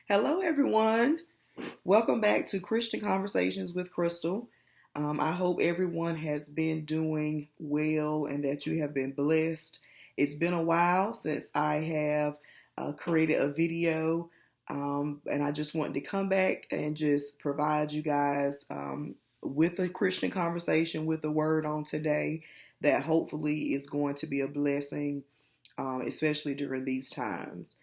Hello, everyone. Welcome back to Christian Conversations with Crystal. I hope everyone has been doing well and that you have been blessed. It's been a while since I have created a video, and I just wanted to come back and just provide you guys with a Christian conversation with the word on today that hopefully is going to be a blessing, especially during these times.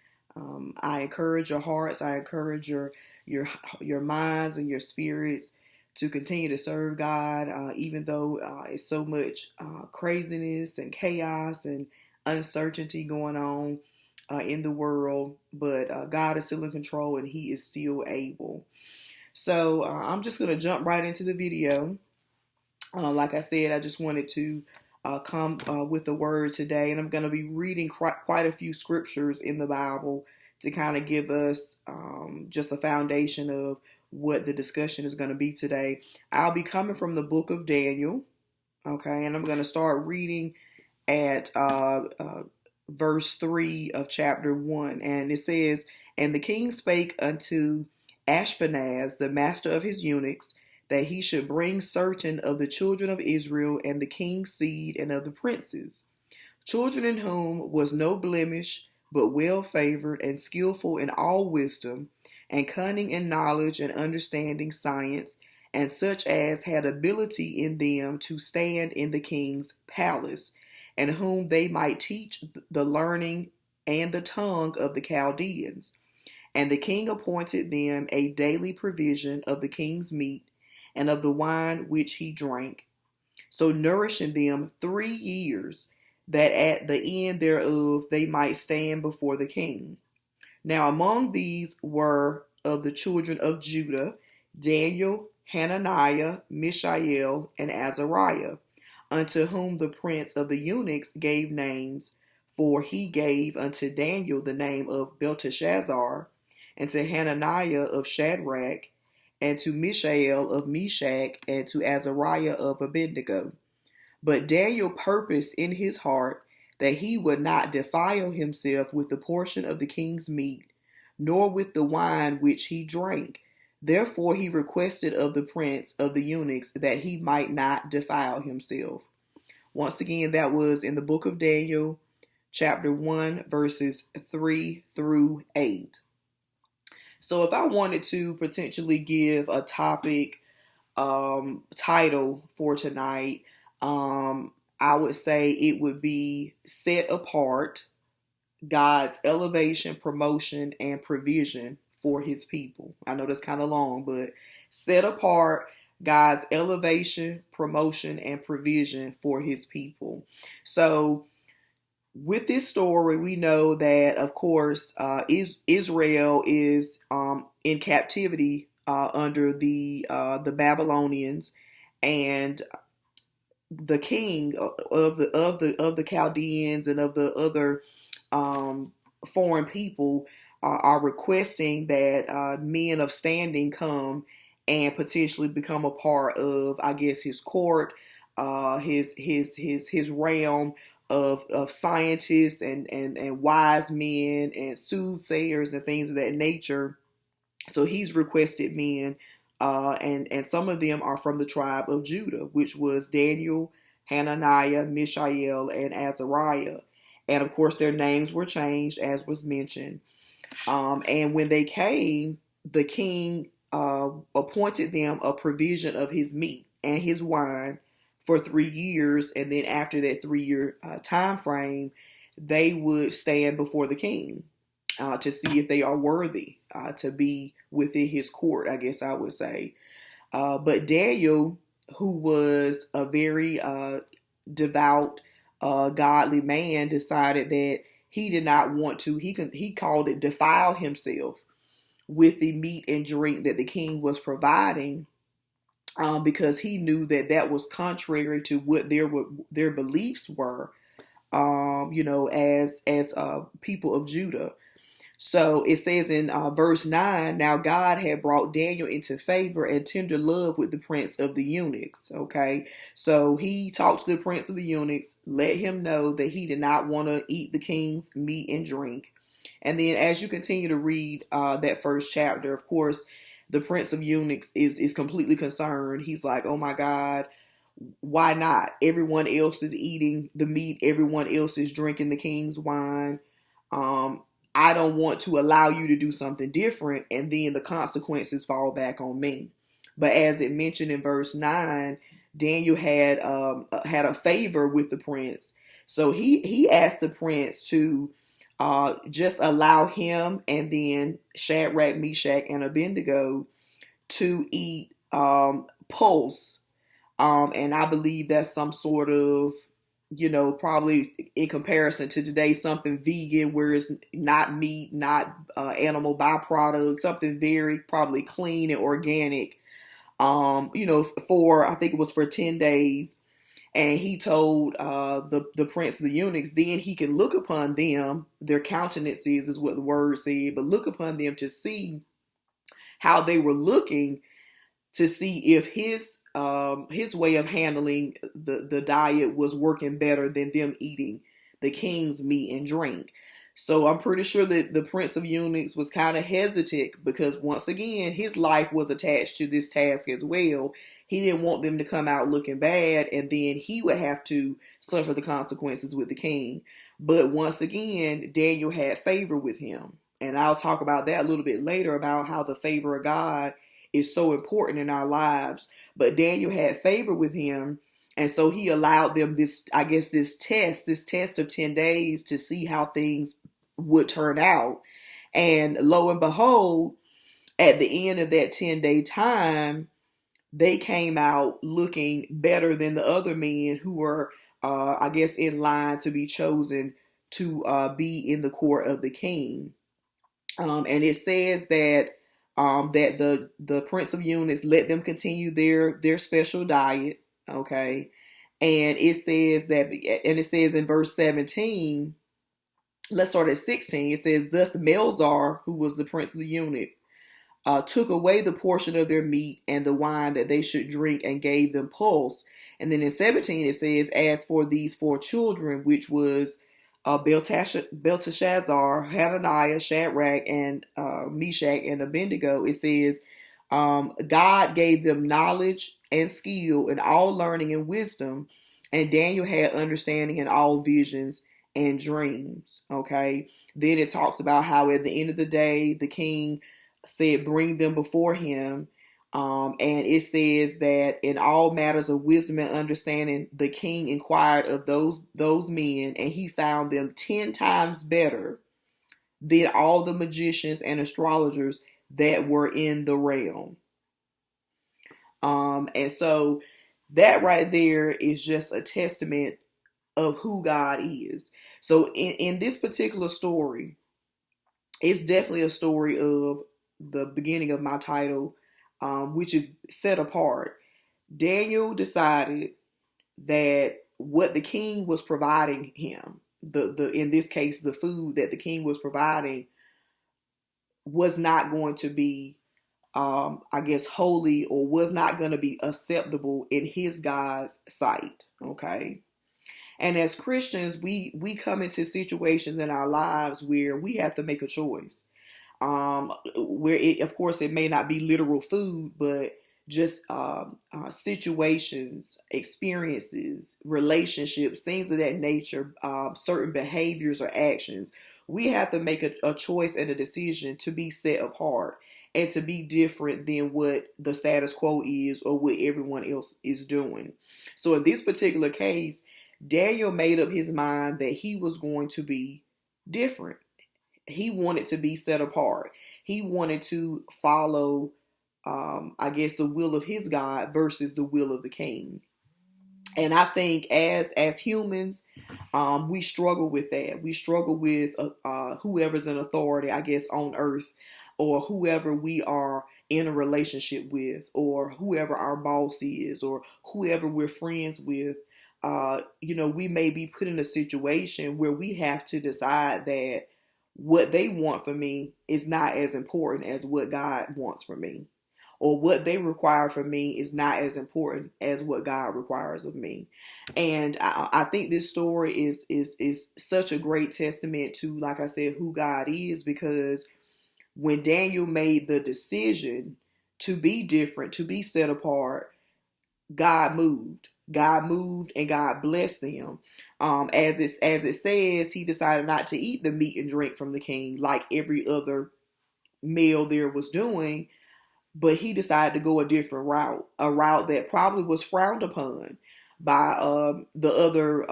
I encourage your hearts. I encourage your your minds and your spirits to continue to serve God, even though it's so much craziness and chaos and uncertainty going on in the world. But God is still in control, and He is still able. So I'm just gonna jump right into the video. Like I said, I just wanted to come with the word today, and I'm going to be reading quite a few scriptures in the Bible to kind of give us just a foundation of what the discussion is going to be today. I'll be coming from the book of Daniel, okay, and I'm going to start reading at verse 3 of chapter 1, and it says, "And the king spake unto Ashpenaz, the master of his eunuchs, that he should bring certain of the children of Israel and the king's seed and of the princes, children in whom was no blemish, but well favored and skillful in all wisdom, and cunning in knowledge and understanding science, and such as had ability in them to stand in the king's palace, and whom they might teach the learning and the tongue of the Chaldeans. And the king appointed them a daily provision of the king's meat and of the wine which he drank, so nourishing them 3 years, that at the end thereof they might stand before the king. Now among these were of the children of Judah Daniel, Hananiah, Mishael, and Azariah, unto whom the prince of the eunuchs gave names, for he gave unto Daniel the name of Belteshazzar, and to Hananiah of Shadrach, and to Mishael of Meshach, and to Azariah of Abednego. But Daniel purposed in his heart that he would not defile himself with the portion of the king's meat, nor with the wine which he drank. Therefore he requested of the prince of the eunuchs that he might not defile himself." Once again, that was in the book of Daniel, chapter 1, verses 3 through 8. So if I wanted to potentially give a topic title for tonight, I would say it would be "Set Apart: God's Elevation, Promotion, and Provision for His People." I know that's kind of long, but set apart God's elevation, promotion, and provision for His people. So with this story, we know that, of course, Israel is in captivity under the Babylonians, and the king of the Chaldeans and of the other foreign people are requesting that men of standing come and potentially become a part of, I guess, his court, his realm of scientists and wise men and soothsayers and things of that nature. So he's requested men, and some of them are from the tribe of Judah, which was Daniel, Hananiah, Mishael, and Azariah. And of course, their names were changed, as was mentioned. And when they came, the king appointed them a provision of his meat and his wine for 3 years, and then after that 3 year time frame, they would stand before the king to see if they are worthy to be within his court, I guess I would say. But Daniel, who was a very devout, godly man, decided that he did not want to, he called it, defile himself with the meat and drink that the king was providing, because he knew that that was contrary to what their beliefs were, as people of Judah. So it says in verse 9, "Now God had brought Daniel into favor and tender love with the prince of the eunuchs." Okay, so he talked to the prince of the eunuchs, let him know that he did not want to eat the king's meat and drink. And then as you continue to read that first chapter, of course, the Prince of Eunuchs is completely concerned. He's like, oh my God, why not? Everyone else is eating the meat. Everyone else is drinking the king's wine. I don't want to allow you to do something different, and then the consequences fall back on me. But as it mentioned in verse 9, Daniel had a favor with the prince. So he asked the prince to just allow him and then Shadrach, Meshach, and Abednego to eat pulse. And I believe that's some sort of, probably in comparison to today, something vegan where it's not meat, not animal byproduct, something very probably clean and organic. For I think it was for 10 days. And he told the prince of the eunuchs, then he can look upon them, their countenances is what the word said, but look upon them to see how they were looking, to see if his way of handling the diet was working better than them eating the king's meat and drink. So I'm pretty sure that the Prince of Eunuchs was kind of hesitant because once again, his life was attached to this task as well. He didn't want them to come out looking bad and then he would have to suffer the consequences with the king. But once again, Daniel had favor with him. And I'll talk about that a little bit later about how the favor of God is so important in our lives. But Daniel had favor with him. And so he allowed them this test of 10 days to see how things would turn out. And lo and behold, at the end of that 10-day time, they came out looking better than the other men who were, in line to be chosen to be in the court of the king. And it says that the Prince of Eunuchs let them continue their special diet. Okay. And it says in verse 17, let's start at 16. It says, thus Melzar, who was the Prince of the Eunuchs, took away the portion of their meat and the wine that they should drink and gave them pulse. And then in 17 it says, as for these 4 children, which was Belteshazzar, Hananiah, Shadrach, and Meshach, and Abednego, it says, God gave them knowledge and skill and all learning and wisdom, and Daniel had understanding in all visions and dreams. Okay. Then it talks about how at the end of the day, the king said, bring them before him. And it says that in all matters of wisdom and understanding, the king inquired of those men, and he found them 10 times better than all the magicians and astrologers that were in the realm. And so that right there is just a testament of who God is. So in this particular story, it's definitely a story of the beginning of my title, which is set apart. Daniel decided that what the king was providing him, the in this case, the food that the king was providing, was not going to be, holy, or was not going to be acceptable in his God's sight. Okay. And as Christians, we come into situations in our lives where we have to make a choice. Where of course, it may not be literal food, but just situations, experiences, relationships, things of that nature, certain behaviors or actions. We have to make a choice and a decision to be set apart and to be different than what the status quo is or what everyone else is doing. So in this particular case, Daniel made up his mind that he was going to be different. He wanted to be set apart. He wanted to follow, the will of his God versus the will of the king. And I think as humans, we struggle with that. We struggle with whoever's in authority, on earth, or whoever we are in a relationship with, or whoever our boss is, or whoever we're friends with. We may be put in a situation where we have to decide that what they want for me is not as important as what God wants for me. or what they require from me is not as important as what God requires of me. And I think this story is such a great testament to, like I said, who God is, because when Daniel made the decision to be different, to be set apart, God moved. God moved and God blessed them. As it says, he decided not to eat the meat and drink from the king like every other male there was doing, but he decided to go a different route, a route that probably was frowned upon by the other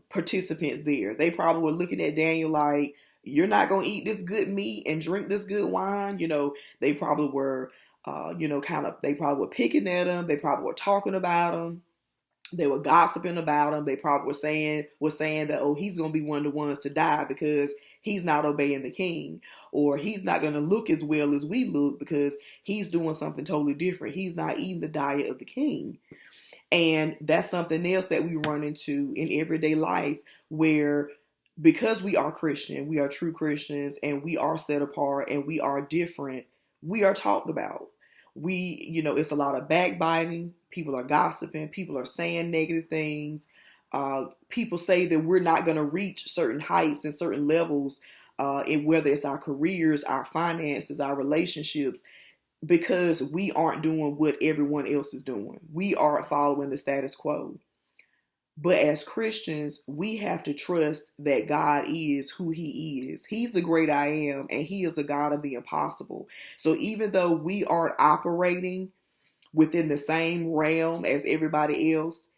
participants there. They probably were looking at Daniel like, you're not going to eat this good meat and drink this good wine. They probably were, they probably were picking at him. They probably were talking about him. They were gossiping about him. They probably were saying that, oh, he's going to be one of the ones to die because he's not obeying the king, or he's not going to look as well as we look because he's doing something totally different. He's not eating the diet of the king. And that's something else that we run into in everyday life, where because we are Christian, we are true Christians, and we are set apart and we are different, we are talked about. It's a lot of backbiting. People are gossiping. People are saying negative things. People say that we're not going to reach certain heights and certain levels, whether it's our careers, our finances, our relationships, because we aren't doing what everyone else is doing. We aren't following the status quo. But as Christians, we have to trust that God is who he is. He's the great I am, and he is a God of the impossible. So even though we aren't operating within the same realm as everybody else,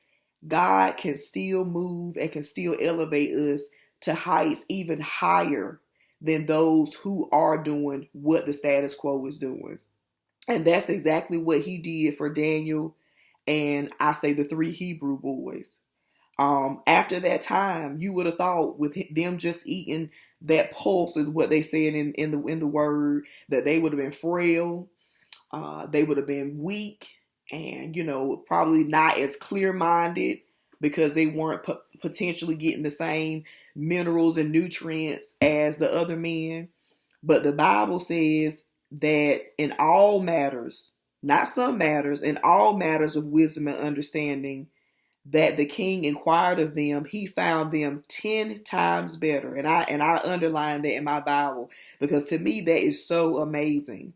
God can still move and can still elevate us to heights even higher than those who are doing what the status quo is doing. And that's exactly what he did for Daniel and, I say, the 3 Hebrew boys. After that time, you would have thought with them just eating that pulse, is what they said in the word, that they would have been frail, they would have been weak, and probably not as clear minded because they weren't potentially getting the same minerals and nutrients as the other men. But the Bible says that in all matters, not some matters, in all matters of wisdom and understanding, that the king inquired of them, he found them 10 times better. And I underline that in my Bible, because to me that is so amazing,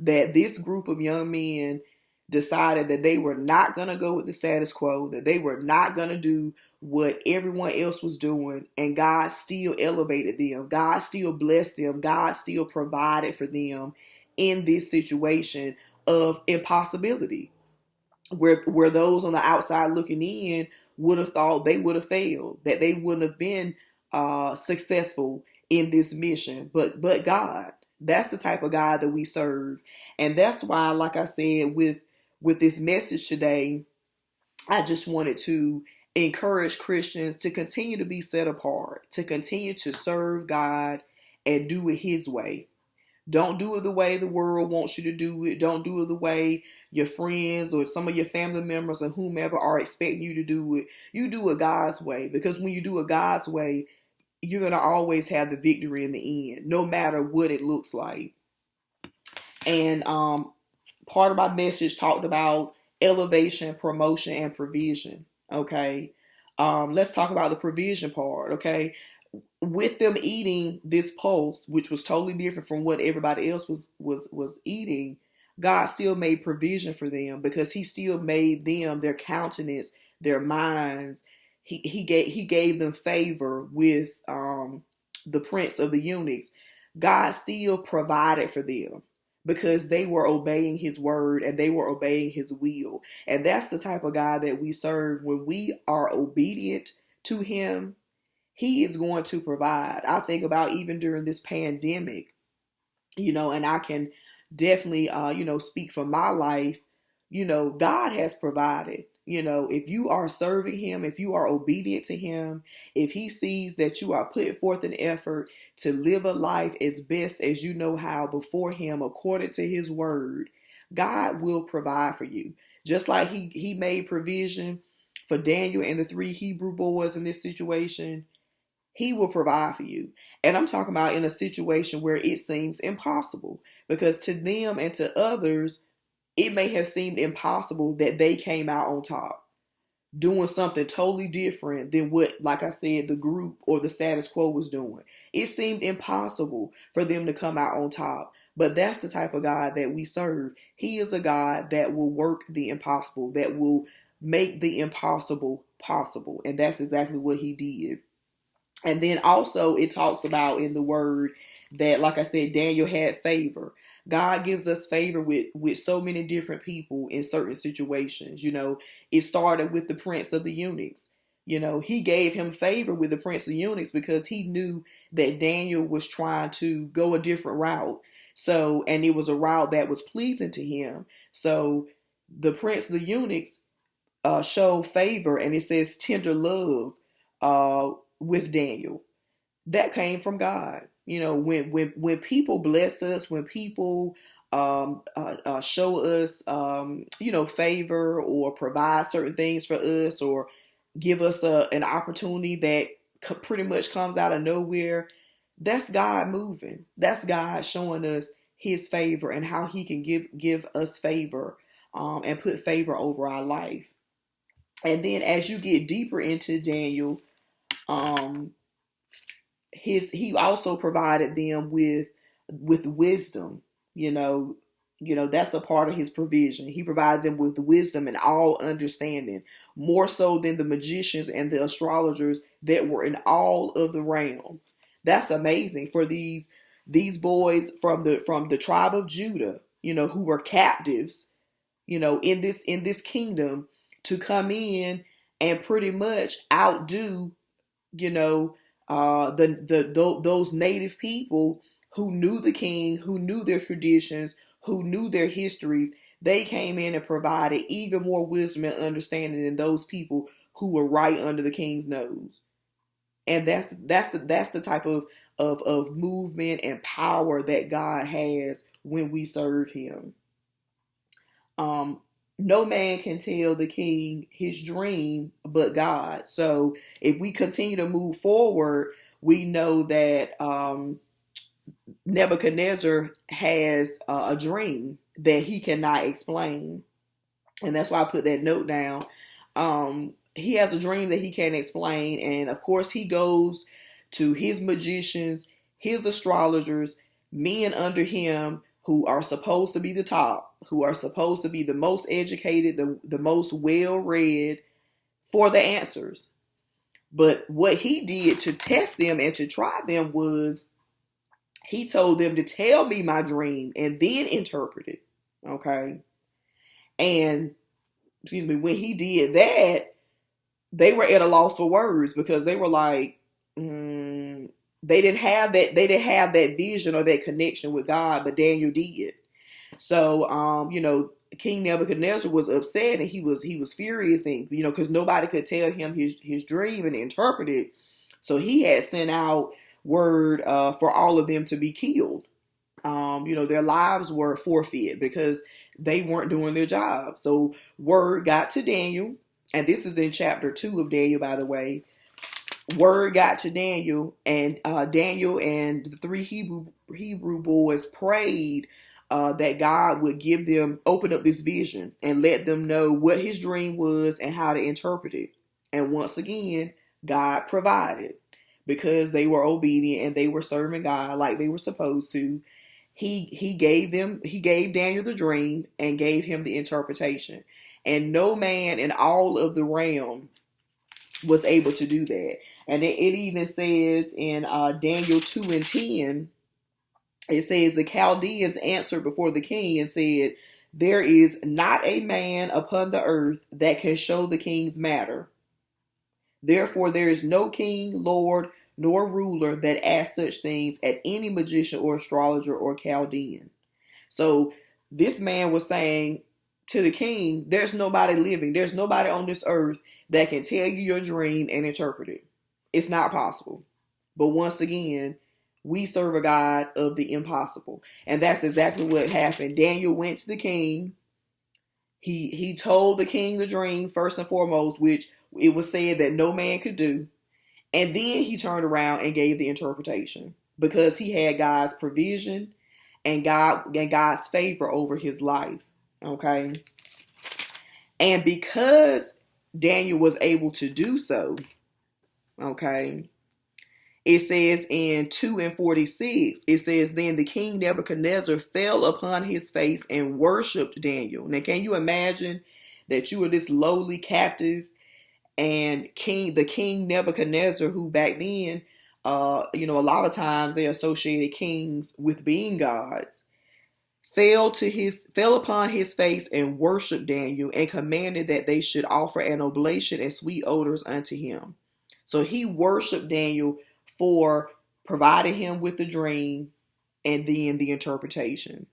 that this group of young men decided that they were not going to go with the status quo, that they were not going to do what everyone else was doing, and God still elevated them. God still blessed them. God still provided for them in this situation of impossibility, where those on the outside looking in would have thought they would have failed, that they wouldn't have been successful in this mission. But God, that's the type of God that we serve. And that's why, like I said, with this message today, I just wanted to encourage Christians to continue to be set apart, to continue to serve God and do it his way. Don't do it the way the world wants you to do it. Don't do it the way your friends or some of your family members or whomever are expecting you to do it. You do it God's way, because when you do it God's way, you're going to always have the victory in the end, no matter what it looks like. And part of my message talked about elevation, promotion, and provision. Okay. Let's talk about the provision part. Okay. With them eating this pulse, which was totally different from what everybody else was eating, God still made provision for them, because he still made them, their countenance, their minds. He gave them favor with the prince of the eunuchs. God still provided for them because they were obeying his word and they were obeying his will. And that's the type of God that we serve. When we are obedient to him, he is going to provide. I think about even during this pandemic, and I can definitely, speak for my life. God has provided. If you are serving him, if you are obedient to him, if he sees that you are putting forth an effort to live a life as best as you know how before him, according to his word, God will provide for you. Just like he made provision for Daniel and the 3 Hebrew boys in this situation, he will provide for you. And I'm talking about in a situation where it seems impossible, because to them and to others, it may have seemed impossible that they came out on top, doing something totally different than what, like I said, the group or the status quo was doing. It seemed impossible for them to come out on top. But that's the type of God that we serve. He is a God that will work the impossible, that will make the impossible possible. And that's exactly what he did. And then also it talks about in the word that, like I said, Daniel had favor. God gives us favor with so many different people in certain situations. It started with the prince of the eunuchs. He gave him favor with the prince of the eunuchs because he knew that Daniel was trying to go a different route. So, and it was a route that was pleasing to him. So the prince of the eunuchs showed favor, and it says tender love with Daniel. That came from God. When people bless us, when people show us favor or provide certain things for us or give us an opportunity that pretty much comes out of nowhere, that's God moving. That's God showing us his favor and how he can give us favor and put favor over our life. And then as you get deeper into Daniel, he also provided them with wisdom. That's a part of his provision. He provided them with wisdom and all understanding, more so than the magicians and the astrologers that were in all of the realm. That's amazing for these boys from the tribe of Judah, who were captives, in this kingdom, to come in and pretty much outdo, those native people who knew the king, who knew their traditions, who knew their histories. They came in and provided even more wisdom and understanding than those people who were right under the king's nose. And that's the type of movement and power that God has when we serve him. No man can tell the king his dream but God. So if we continue to move forward, we know that Nebuchadnezzar has a dream that he cannot explain. And that's why I put that note down. He has a dream that he can't explain. And of course, he goes to his magicians, his astrologers, men under him who are supposed to be the top, who are supposed to be the most educated, the most well-read, for the answers. But what he did to test them and to try them was he told them to tell me my dream and then interpret it. Okay. And, when he did that, they were at a loss for words because they were like, they didn't have that vision or that connection with God, but Daniel did. So, King Nebuchadnezzar was upset and he was furious, and because nobody could tell him his dream and interpret it. So he had sent out word for all of them to be killed. Their lives were forfeit because they weren't doing their job. So word got to Daniel, and this is in chapter 2 of Daniel, by the way. Word got to Daniel, and Daniel and the 3 Hebrew boys prayed that God would open up this vision and let them know what his dream was and how to interpret it. And once again, God provided because they were obedient and they were serving God like they were supposed to. He gave Daniel the dream and gave him the interpretation. And no man in all of the realm was able to do that. And it even says in Daniel 2:10, it says, the Chaldeans answered before the king and said, there is not a man upon the earth that can show the king's matter. Therefore, there is no king, lord, nor ruler that asks such things at any magician or astrologer or Chaldean. So this man was saying to the king, there's nobody living, there's nobody on this earth that can tell you your dream and interpret it. It's not possible. But once again, we serve a God of the impossible. And that's exactly what happened. Daniel went to the king. He told the king the dream first and foremost, which it was said that no man could do. And then he turned around and gave the interpretation because he had God's provision and God's favor over his life. Okay. And because Daniel was able to do so, okay, it says in 2:46, it says, then the king Nebuchadnezzar fell upon his face and worshiped Daniel. Now, can you imagine that you were this lowly captive and the king Nebuchadnezzar, who back then, a lot of times they associated kings with being gods, fell upon his face and worshiped Daniel and commanded that they should offer an oblation and sweet odors unto him. So he worshiped Daniel for providing him with the dream and then the interpretation.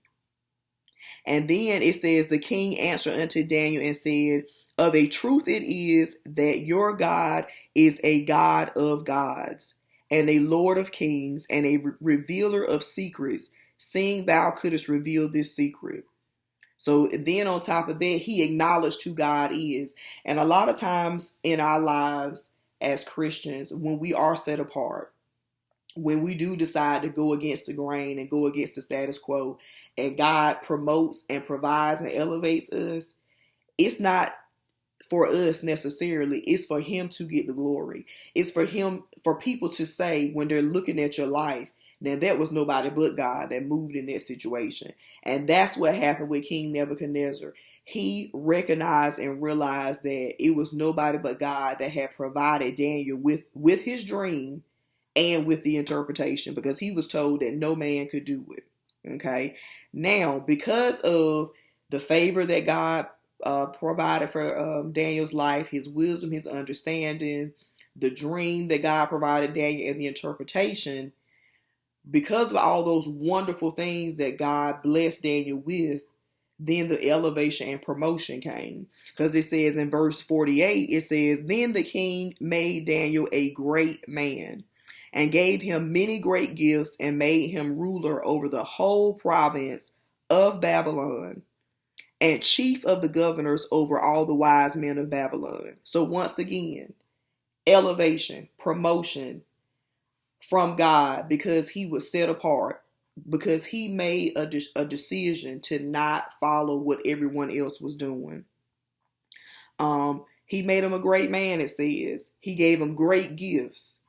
And then it says, the king answered unto Daniel and said, of a truth it is that your God is a God of gods and a Lord of kings and a revealer of secrets, seeing thou couldst reveal this secret. So then on top of that, he acknowledged who God is. And a lot of times in our lives as Christians, when we are set apart, when we do decide to go against the grain and go against the status quo, and God promotes and provides and elevates us, it's not for us necessarily. It's for him to get the glory. It's for people to say when they're looking at your life, then that was nobody but God that moved in that situation. And that's what happened with King Nebuchadnezzar. He recognized and realized that it was nobody but God that had provided Daniel with his dream and with the interpretation, because he was told that no man could do it. Okay. Now, because of the favor that God provided for Daniel's life, his wisdom, his understanding, the dream that God provided Daniel, and the interpretation, because of all those wonderful things that God blessed Daniel with, then the elevation and promotion came. Because it says in verse 48, it says, then the king made Daniel a great man and gave him many great gifts and made him ruler over the whole province of Babylon and chief of the governors over all the wise men of Babylon. So once again, elevation, promotion from God, because he was set apart, because he made a decision to not follow what everyone else was doing. He made him a great man, it says. He gave him great gifts.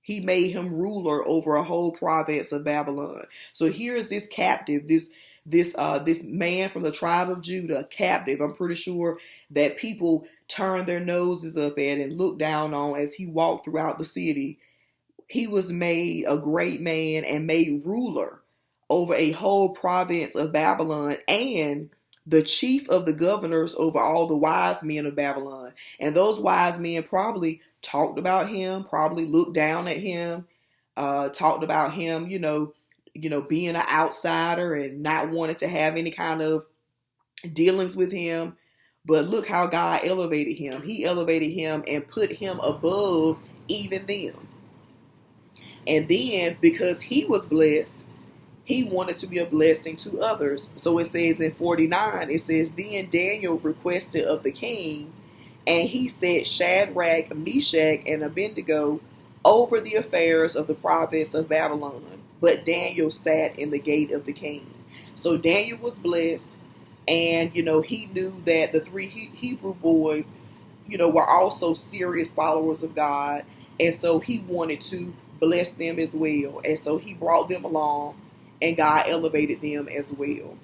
He made him ruler over a whole province of Babylon. So here is this captive, this man from the tribe of Judah, captive. I'm pretty sure that people turned their noses up at and looked down on as he walked throughout the city. He was made a great man and made ruler over a whole province of Babylon and the chief of the governors over all the wise men of Babylon. And those wise men probably talked about him, probably looked down at him, talked about him, being an outsider and not wanting to have any kind of dealings with him. But look how God elevated him. He elevated him and put him above even them. And then because he was blessed, he wanted to be a blessing to others. So it says in 49, it says, then Daniel requested of the king, and he set Shadrach, Meshach, and Abednego over the affairs of the province of Babylon. But Daniel sat in the gate of the king. So Daniel was blessed, and, he knew that the three Hebrew boys, were also serious followers of God. And so he wanted to bless them as well. And so he brought them along, and God elevated them as well.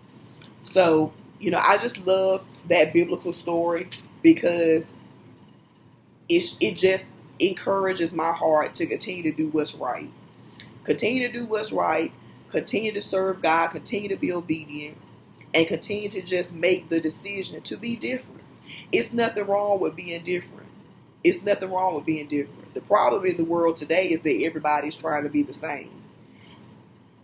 So, I just love that biblical story because it just encourages my heart to continue to do what's right. Continue to do what's right. Continue to serve God. Continue to be obedient. And continue to just make the decision to be different. It's nothing wrong with being different. It's nothing wrong with being different. The problem in the world today is that everybody's trying to be the same.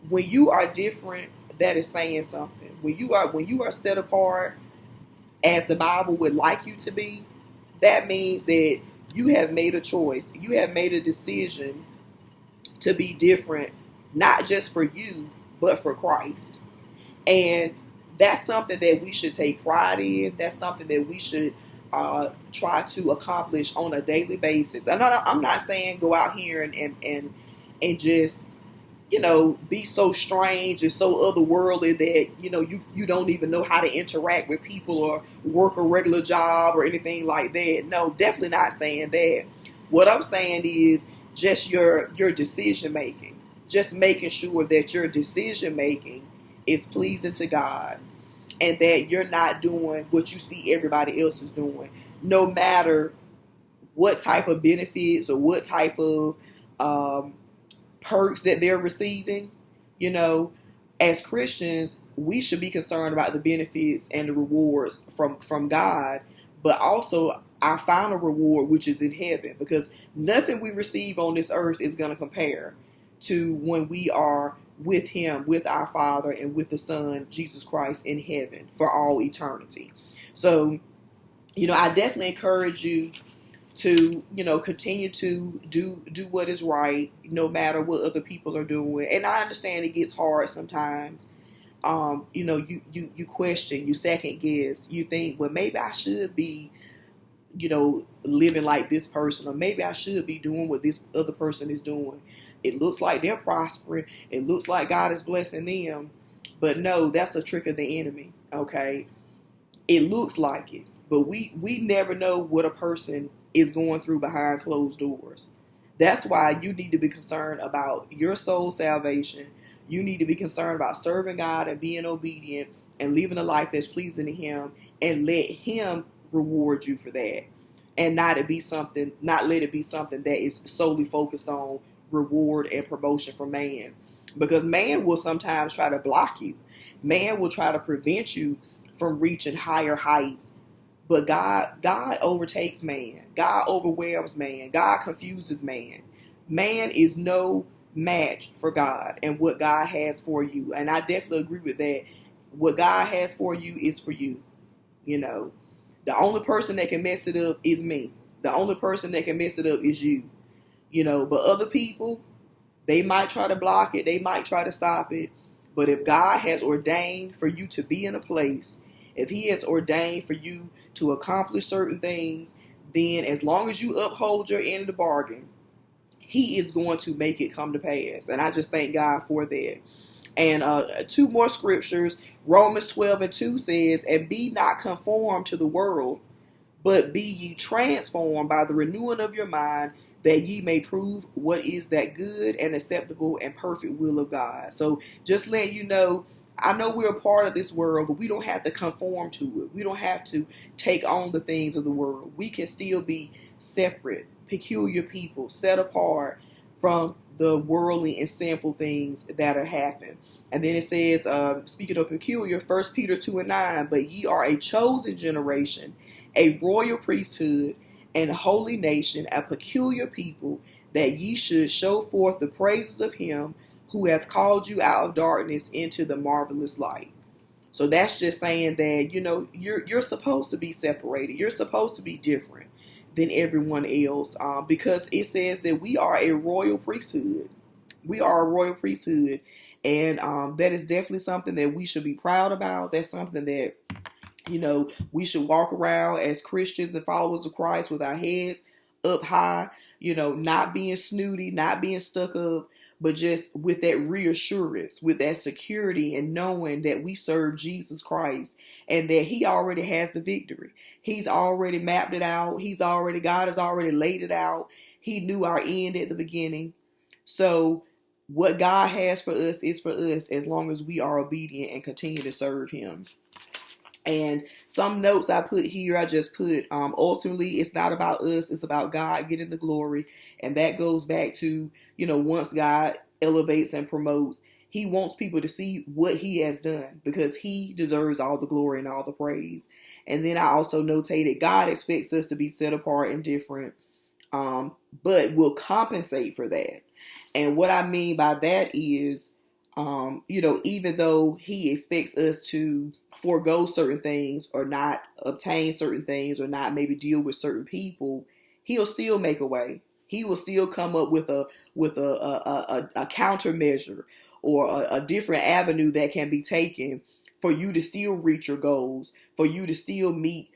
When you are different, that is saying something. When you are set apart as the Bible would like you to be, that means that you have made a choice. You have made a decision to be different, not just for you, but for Christ. And that's something that we should take pride in. That's something that we should try to accomplish on a daily basis. I'm not saying go out here and just be so strange and so otherworldly that, you don't even know how to interact with people or work a regular job or anything like that. No, definitely not saying that. What I'm saying is just your decision making. Just making sure that your decision making is pleasing to God and that you're not doing what you see everybody else is doing, no matter what type of benefits or what type of um, perks that they're receiving. You know, as Christians, we should be concerned about the benefits and the rewards from God, but also our final reward, which is in heaven, because nothing we receive on this earth is going to compare to when we are with Him, with our Father, and with the Son, Jesus Christ, in heaven for all eternity. So, I definitely encourage you to continue to do what is right, no matter what other people are doing. And I understand it gets hard sometimes. You question, you second guess, you think, well, maybe I should be living like this person, or maybe I should be doing what this other person is doing. It looks like they're prospering, it looks like God is blessing them, but no, that's a trick of the enemy. Okay, it looks like it, but we never know what a person is going through behind closed doors. That's why you need to be concerned about your soul salvation. You need to be concerned about serving God and being obedient and living a life that's pleasing to Him, and let Him reward you for that, and not let it be something that is solely focused on reward and promotion from man, because man will sometimes try to block you. Man will try to prevent you from reaching higher heights. But God overtakes man. God overwhelms man. God confuses man. Man is no match for God and what God has for you. And I definitely agree with that. What God has for you is for you. The only person that can mess it up is me. The only person that can mess it up is you. But other people, they might try to block it. They might try to stop it. But if God has ordained for you to be in a place, if He has ordained for you to accomplish certain things, then as long as you uphold your end of the bargain, He is going to make it come to pass. And I just thank God for that. And two more scriptures. Romans 12:2 says, "And be not conformed to the world, but be ye transformed by the renewing of your mind, that ye may prove what is that good and acceptable and perfect will of God." So just letting you know, I know we're a part of this world, but we don't have to conform to it. We don't have to take on the things of the world. We can still be separate, peculiar people, set apart from the worldly and sinful things that are happening. And then it says, speaking of peculiar, 1 Peter 2:9, "But ye are a chosen generation, a royal priesthood, and a holy nation, a peculiar people, that ye should show forth the praises of Him who hath called you out of darkness into the marvelous light." So that's just saying that, you're supposed to be separated. You're supposed to be different than everyone else, because it says that we are a royal priesthood. We are a royal priesthood. And that is definitely something that we should be proud about. That's something that, we should walk around as Christians and followers of Christ with our heads up high, not being snooty, not being stuck up, but just with that reassurance, with that security, and knowing that we serve Jesus Christ and that He already has the victory. He's already mapped it out. God has already laid it out. He knew our end at the beginning. So what God has for us is for us, as long as we are obedient and continue to serve Him. And some notes I put here, I just put, ultimately, it's not about us, it's about God getting the glory. And that goes back to, once God elevates and promotes, He wants people to see what He has done, because He deserves all the glory and all the praise. And then I also notated, God expects us to be set apart and different, but will compensate for that. And what I mean by that is, even though He expects us to forego certain things or not obtain certain things or not maybe deal with certain people, He'll still make a way. He will still come up with a countermeasure or a different avenue that can be taken for you to still reach your goals, for you to still meet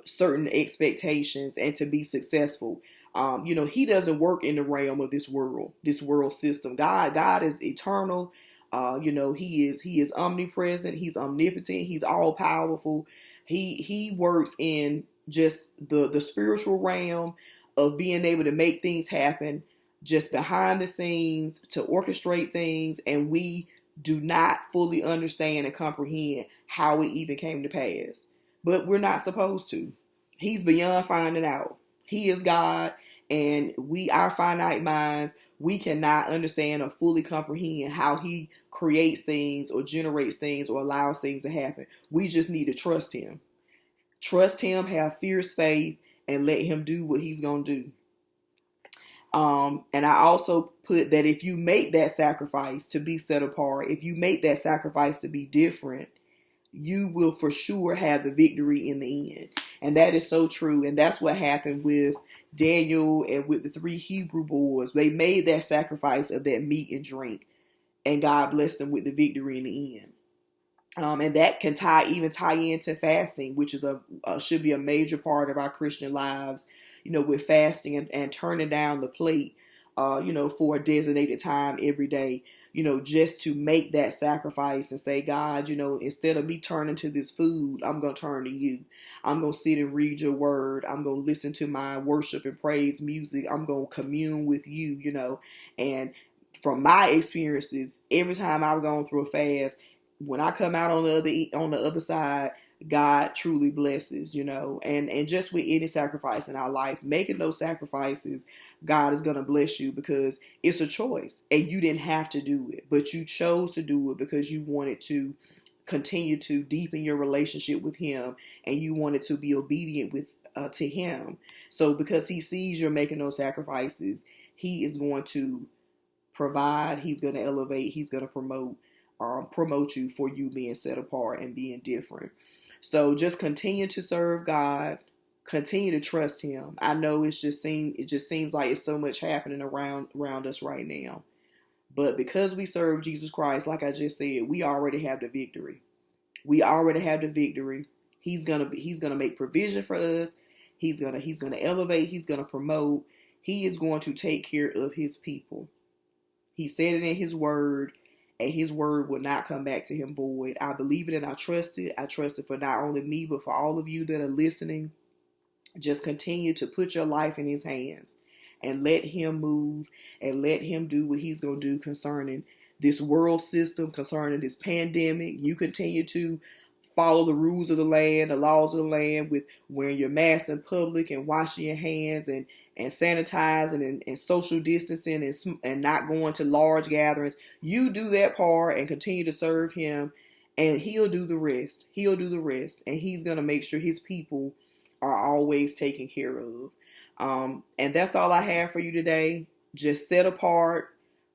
certain expectations and to be successful. He doesn't work in the realm of this world system. God is eternal. He is omnipresent. He's omnipotent. He's all powerful. He works in just the spiritual realm of being able to make things happen, just behind the scenes to orchestrate things, and we do not fully understand and comprehend how it even came to pass. But we're not supposed to. He's beyond finding out. He is God, and our finite minds, we cannot understand or fully comprehend how he creates things or generates things or allows things to happen. We just need to trust him. Trust him, have fierce faith, and let him do what he's going to do. And I also put that if you make that sacrifice to be set apart, if you make that sacrifice to be different, you will for sure have the victory in the end. And that is so true. And that's what happened with Daniel and with the 3 Hebrew boys. They made that sacrifice of that meat and drink, and God blessed them with the victory in the end. And that can tie into fasting, which is should be a major part of our Christian lives, with fasting and turning down the plate, for a designated time every day, just to make that sacrifice and say, God, instead of me turning to this food, I'm going to turn to you. I'm going to sit and read your word. I'm going to listen to my worship and praise music. I'm going to commune with you, and from my experiences, every time I've gone through a fast, when I come out on the other side, God truly blesses, and just with any sacrifice in our life, making those sacrifices, God is going to bless you because it's a choice, and you didn't have to do it, but you chose to do it because you wanted to continue to deepen your relationship with him, and you wanted to be obedient to him. So because he sees you're making those sacrifices, he is going to provide, he's going to elevate, he's going to promote you for you being set apart and being different. So just continue to serve God, continue to trust him. I know it just seems like it's so much happening around us right now. But because we serve Jesus Christ, like I just said, we already have the victory. We already have the victory. He's gonna make provision for us. He's gonna elevate, he's gonna promote. He is going to take care of his people. He said it in his word, and his word will not come back to him void. I believe it and I trust it. I trust it for not only me, but for all of you that are listening. Just continue to put your life in his hands and let him move and let him do what he's going to do concerning this world system, concerning this pandemic. You continue to follow the rules of the land, the laws of the land, with wearing your mask in public and washing your hands and sanitizing and social distancing and not going to large gatherings. You do that part and continue to serve him, and he'll do the rest. He'll do the rest, and he's going to make sure his people are always taken care of. And that's all I have for you today. Just set apart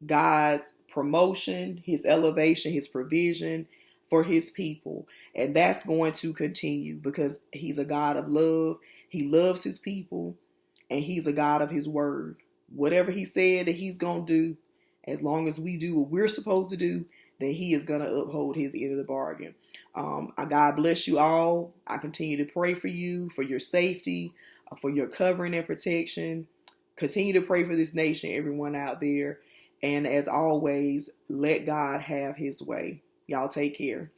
God's promotion, his elevation, his provision for his people. And that's going to continue because he's a God of love. He loves his people, and he's a God of his word. Whatever he said that he's going to do, as long as we do what we're supposed to do, then he is going to uphold his end of the bargain. God bless you all. I continue to pray for you, for your safety, for your covering and protection. Continue to pray for this nation, everyone out there. And as always, let God have his way. Y'all take care.